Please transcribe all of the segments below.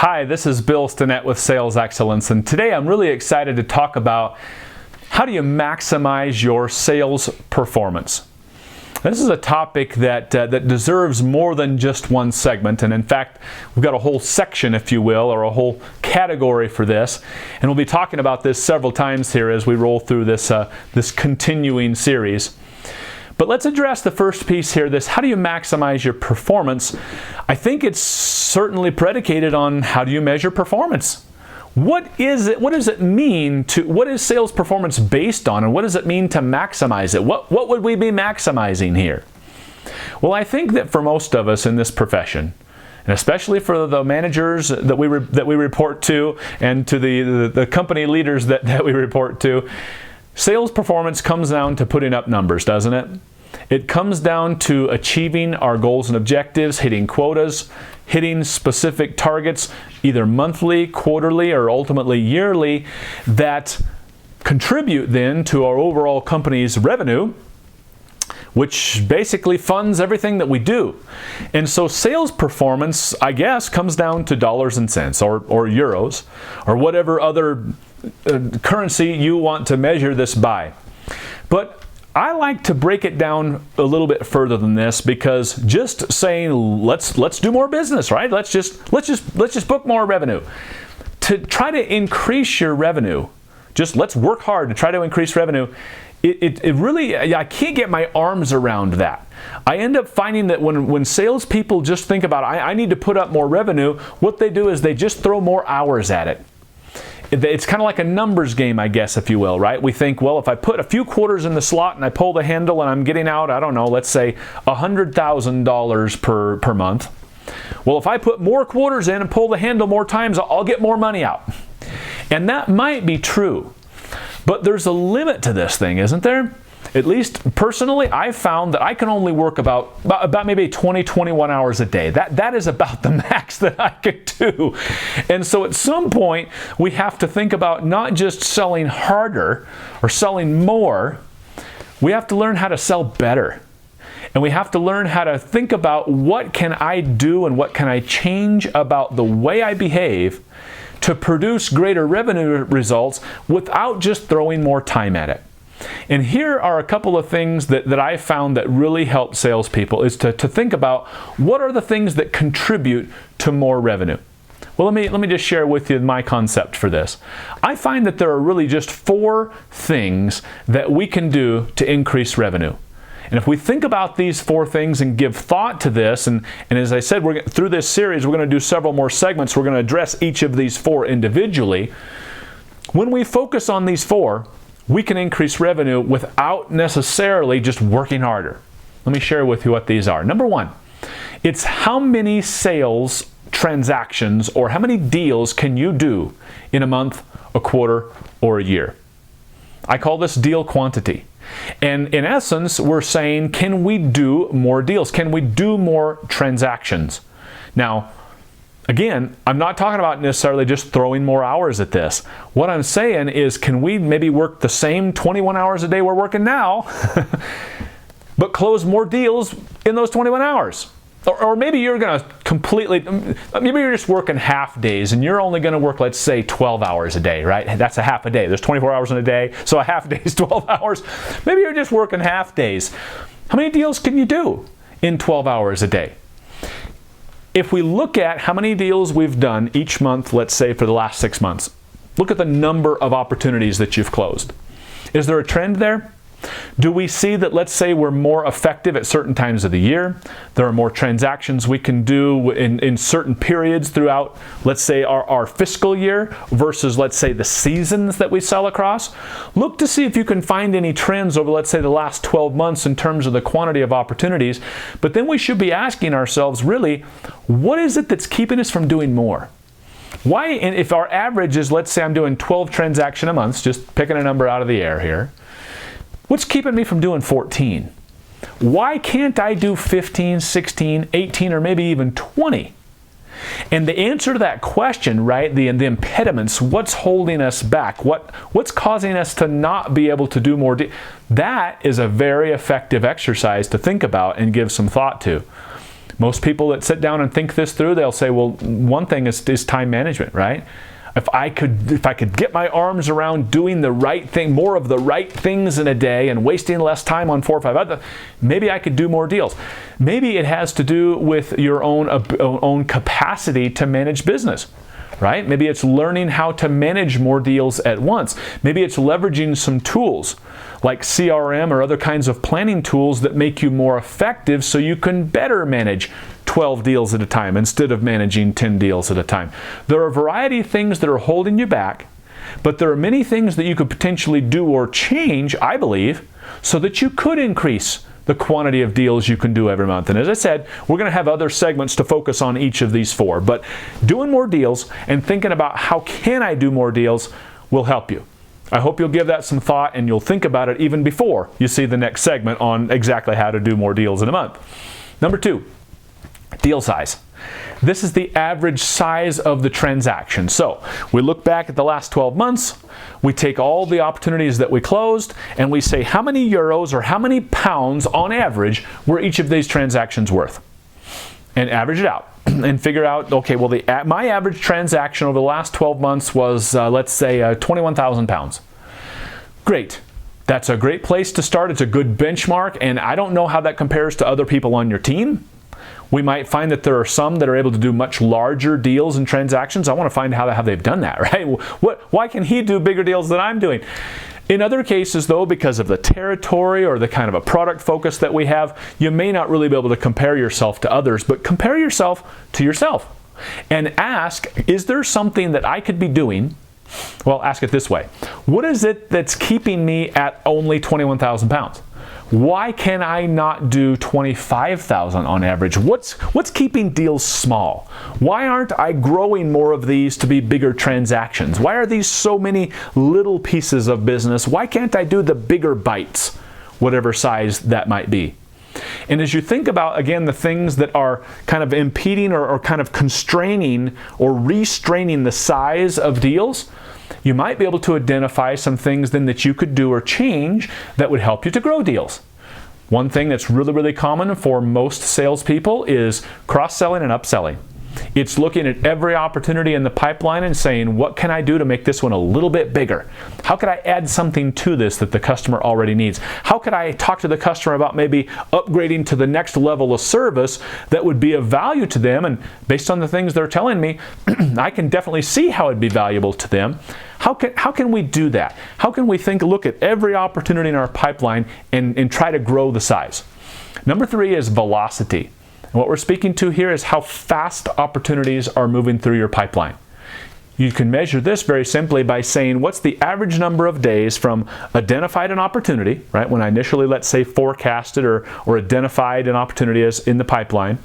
Hi, this is Bill Stinnett with Sales Excellence, and today I'm really excited to talk about how do you maximize your sales performance. This is a topic that deserves more than just one segment, and in fact, we've got a whole section, if you will, or a whole category for this, and we'll be talking about this several times here as we roll through this continuing series. But let's address the first piece here, this how do you maximize your performance? I think it's certainly predicated on how do you measure performance. What is it? What does it mean to, what is sales performance based on, and what does it mean to maximize it? What would we be maximizing here? Well, I think that for most of us in this profession, and especially for the managers that we report to, and to the company leaders that we report to, sales performance comes down to putting up numbers, doesn't it? It comes down to achieving our goals and objectives, hitting quotas, hitting specific targets, either monthly, quarterly, or ultimately yearly, that contribute then to our overall company's revenue, which basically funds everything that we do. And so sales performance, I guess, comes down to dollars and cents, or euros, or whatever other currency you want to measure this by. But I like to break it down a little bit further than this, because just saying let's do more business, right? Let's just book more revenue. To try to increase your revenue, just let's work hard to try to increase revenue. It really, I can't get my arms around that. I end up finding that when salespeople just think about I need to put up more revenue, what they do is they just throw more hours at it. It's kind of like a numbers game, I guess, if you will, right? We think, well, if I put a few quarters in the slot and I pull the handle and I'm getting out, I don't know, let's say $100,000 per month. Well, if I put more quarters in and pull the handle more times, I'll get more money out. And that might be true. But there's a limit to this thing, isn't there? At least personally, I've found that I can only work about maybe 20, 21 hours a day. That is about the max that I could do. And so at some point, we have to think about not just selling harder or selling more. We have to learn how to sell better. And we have to learn how to think about what can I do and what can I change about the way I behave to produce greater revenue results without just throwing more time at it. And here are a couple of things that I found that really help salespeople is to think about what are the things that contribute to more revenue. Well, let me just share with you my concept for this. I find that there are really just 4 things that we can do to increase revenue. And if we think about these 4 things and give thought to this, and as I said, through this series, we're going to do several more segments. We're going to address each of these 4 individually. When we focus on these 4, we can increase revenue without necessarily just working harder. Let me share with you what these are. Number 1, it's how many sales transactions or how many deals can you do in a month, a quarter, or a year. I call this deal quantity. And in essence, we're saying, can we do more deals? Can we do more transactions? Now, again, I'm not talking about necessarily just throwing more hours at this. What I'm saying is, can we maybe work the same 21 hours a day we're working now, but close more deals in those 21 hours? Or maybe you're going to maybe you're just working half days and you're only going to work, let's say, 12 hours a day, right? That's a half a day. There's 24 hours in a day, so a half day is 12 hours. Maybe you're just working half days. How many deals can you do in 12 hours a day? If we look at how many deals we've done each month, let's say for the last 6 months, look at the number of opportunities that you've closed. Is there a trend there? Do we see that, let's say, we're more effective at certain times of the year? There are more transactions we can do in certain periods throughout, let's say, our fiscal year versus, let's say, the seasons that we sell across. Look to see if you can find any trends over, let's say, the last 12 months in terms of the quantity of opportunities. But then we should be asking ourselves, really, what is it that's keeping us from doing more? Why, and if our average is, let's say, I'm doing 12 transactions a month, just picking a number out of the air here, what's keeping me from doing 14? Why can't I do 15, 16, 18, or maybe even 20? And the answer to that question, right, the impediments, what's holding us back? What's causing us to not be able to do more? That is a very effective exercise to think about and give some thought to. Most people that sit down and think this through, they'll say, well, one thing is time management, right? If I could get my arms around doing the right thing, more of the right things in a day and wasting less time on 4 or 5 other, maybe I could do more deals. Maybe it has to do with your own capacity to manage business, right? Maybe it's learning how to manage more deals at once. Maybe it's leveraging some tools like CRM or other kinds of planning tools that make you more effective so you can better manage 12 deals at a time instead of managing 10 deals at a time. There are a variety of things that are holding you back, but there are many things that you could potentially do or change, I believe, so that you could increase the quantity of deals you can do every month. And as I said, we're going to have other segments to focus on each of these 4, but doing more deals and thinking about how can I do more deals will help you. I hope you'll give that some thought and you'll think about it even before you see the next segment on exactly how to do more deals in a month. Number 2, deal size. This is the average size of the transaction. So we look back at the last 12 months, we take all the opportunities that we closed, and we say how many euros or how many pounds on average were each of these transactions worth, and average it out. And figure out, okay, well, my average transaction over the last 12 months was, let's say, 21,000 pounds. Great. That's a great place to start. It's a good benchmark, and I don't know how that compares to other people on your team. We might find that there are some that are able to do much larger deals and transactions. I want to find out how they've done that, right? Why can he do bigger deals than I'm doing? In other cases, though, because of the territory or the kind of a product focus that we have, you may not really be able to compare yourself to others, but compare yourself to yourself and ask, is there something that I could be doing? Well, ask it this way. What is it that's keeping me at only 21,000 pounds? Why can I not do 25,000 on average? What's keeping deals small? Why aren't I growing more of these to be bigger transactions? Why are these so many little pieces of business? Why can't I do the bigger bites, whatever size that might be? And as you think about, again, the things that are kind of impeding or kind of constraining or restraining the size of deals, you might be able to identify some things then that you could do or change that would help you to grow deals. One thing that's really, really common for most salespeople is cross-selling and upselling. It's looking at every opportunity in the pipeline and saying, what can I do to make this one a little bit bigger? How could I add something to this that the customer already needs? How could I talk to the customer about maybe upgrading to the next level of service that would be of value to them? And based on the things they're telling me, I can definitely see how it'd be valuable to them. How can we do that? How can we look at every opportunity in our pipeline and try to grow the size? Number 3 is velocity. And what we're speaking to here is how fast opportunities are moving through your pipeline. You can measure this very simply by saying, what's the average number of days from identified an opportunity, right? When I initially, let's say, forecasted or identified an opportunity as in the pipeline,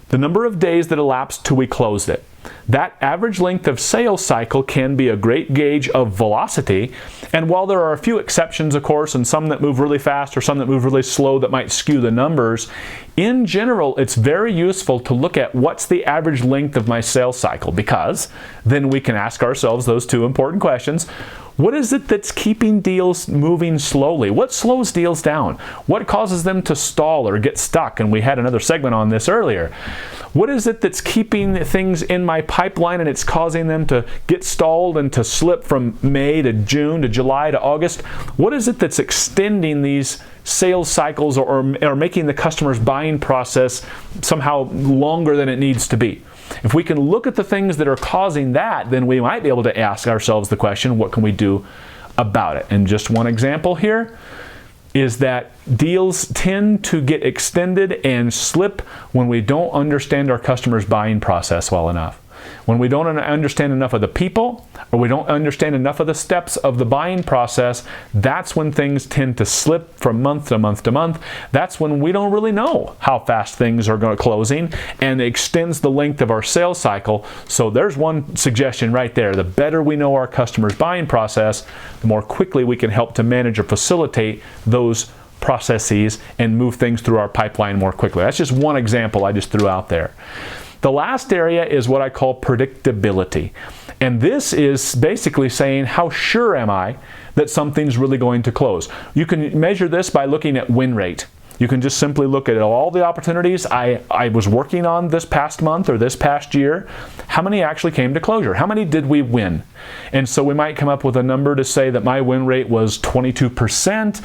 the number of days that elapsed till we closed it. That average length of sales cycle can be a great gauge of velocity. And while there are a few exceptions, of course, and some that move really fast or some that move really slow that might skew the numbers, in general, it's very useful to look at what's the average length of my sales cycle, because then we can ask ourselves those 2 important questions. What is it that's keeping deals moving slowly? What slows deals down? What causes them to stall or get stuck? And we had another segment on this earlier. What is it that's keeping things in my pipeline and it's causing them to get stalled and to slip from May to June to July to August? What is it that's extending these sales cycles or making the customer's buying process somehow longer than it needs to be? If we can look at the things that are causing that, then we might be able to ask ourselves the question, what can we do about it? And just one example here is that deals tend to get extended and slip when we don't understand our customer's buying process well enough. When we don't understand enough of the people, or we don't understand enough of the steps of the buying process, that's when things tend to slip from month to month to month. That's when we don't really know how fast things are closing, and it extends the length of our sales cycle. So there's one suggestion right there. The better we know our customer's buying process, the more quickly we can help to manage or facilitate those processes and move things through our pipeline more quickly. That's just one example I just threw out there. The last area is what I call predictability. And this is basically saying, how sure am I that something's really going to close? You can measure this by looking at win rate. You can just simply look at all the opportunities I was working on this past month or this past year. How many actually came to closure? How many did we win? And so we might come up with a number to say that my win rate was 22%, 39%,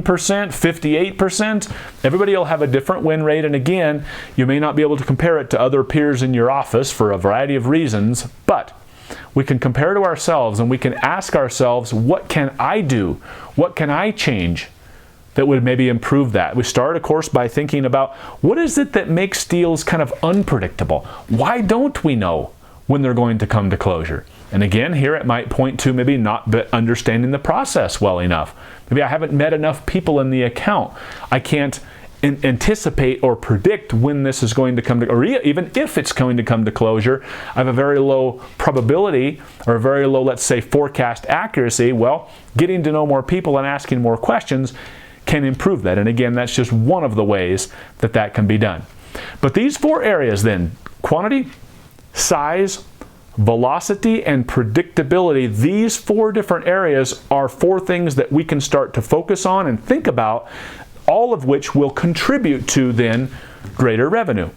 58%. Everybody will have a different win rate. And again, you may not be able to compare it to other peers in your office for a variety of reasons, but we can compare to ourselves and we can ask ourselves, what can I do? What can I change that would maybe improve that? We start, of course, by thinking about what is it that makes deals kind of unpredictable? Why don't we know when they're going to come to closure? And again, here it might point to maybe not understanding the process well enough. Maybe I haven't met enough people in the account. I can't anticipate or predict when this is going to come to, or even if it's going to come to closure. I have a very low probability or a very low, let's say, forecast accuracy. Well, getting to know more people and asking more questions can improve that. And again, that's just one of the ways that that can be done. But these 4 areas then, quantity, size, velocity, and predictability, these 4 different areas are 4 things that we can start to focus on and think about, all of which will contribute to then greater revenue.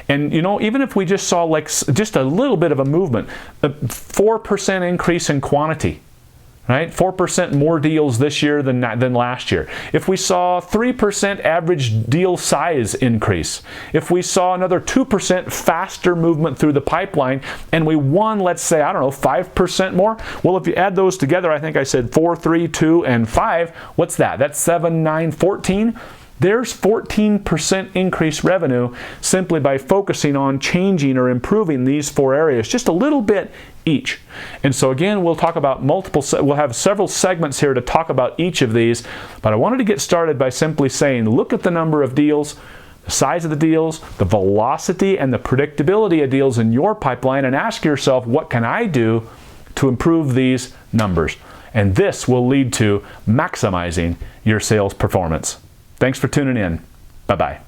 And you know, even if we just saw like just a little bit of a movement, a 4% increase in quantity, right? 4% more deals this year than last year. If we saw 3% average deal size increase, if we saw another 2% faster movement through the pipeline, and we won, let's say, I don't know, 5% more, well, if you add those together, I think I said 4, 3, 2, and 5, what's that? That's 7, 9, 14. There's 14% increased revenue simply by focusing on changing or improving these 4 areas, just a little bit each. And so again, we'll talk about we'll have several segments here to talk about each of these, but I wanted to get started by simply saying, look at the number of deals, the size of the deals, the velocity and the predictability of deals in your pipeline, and ask yourself, what can I do to improve these numbers? And this will lead to maximizing your sales performance. Thanks for tuning in. Bye-bye.